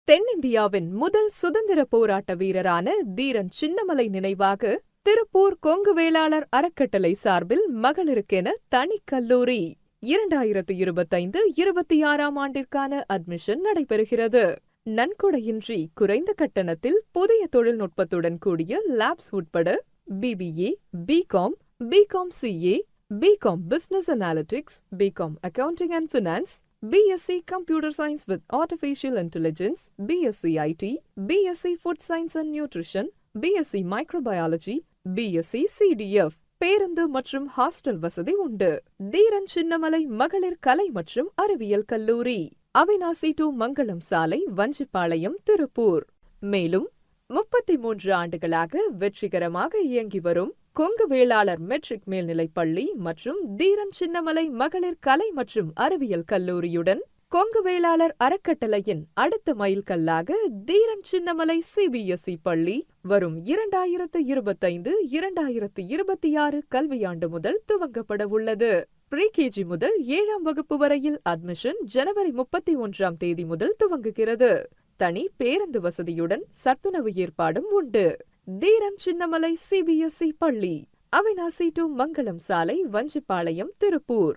தென்னிந்தியாவின் முதல் சுதந்திர போராட்ட வீரரான தீரன் சின்னமலை நினைவாக திருப்பூர் கொங்கு வேளாளர் அறக்கட்டளை சார்பில் மகளிருக்கென தனி கல்லூரி 2025-26 ஆண்டிற்கான அட்மிஷன் நடைபெறுகிறது. நன்கொடையின்றி குறைந்த கட்டணத்தில் புதிய தொழில்நுட்பத்துடன் கூடிய லேப்ஸ் உட்பட BBA, BCom, BCom CA, BCom Business Analytics, BCom Accounting and Finance, BSc Computer Science with Artificial Intelligence, BSc IT, BSc Food Science and Nutrition, BSc Microbiology, BSc CDF, பேருந்து மற்றும் ஹாஸ்டல் வசதி உண்டு. தீரன் சின்னமலை மகளிர் கலை மற்றும் அறிவியல் கல்லூரி, அவிநாசி டு மங்களம் சாலை, வஞ்சிப்பாளையம், திருப்பூர். மேலும் 33 ஆண்டுகளாக வெற்றிகரமாக இயங்கி வரும் கொங்கு வேளாளர் மெட்ரிக் மேல்நிலைப்பள்ளி மற்றும் தீரன் சின்னமலை மகளிர் கலை மற்றும் அறிவியல் கல்லூரியுடன் கொங்கு வேளாளர் அறக்கட்டளையின் அடுத்த மைல்கல்லாக தீரன் சின்னமலை CBSE பள்ளி வரும் 2025-2026 கல்வியாண்டு முதல் துவங்கப்பட உள்ளது. ப்ரீ-KG முதல் 7ஆம் வகுப்பு வரையில் அட்மிஷன் ஜனவரி 31ஆம் தேதி முதல் துவங்குகிறது. தனி பேருந்து வசதியுடன் சத்துணவு ஏற்பாடும் உண்டு. தீரன் சின்னமலை CBSE பள்ளி, அவிநாசி டு மங்களம் சாலை, வஞ்சிப்பாளையம், திருப்பூர்.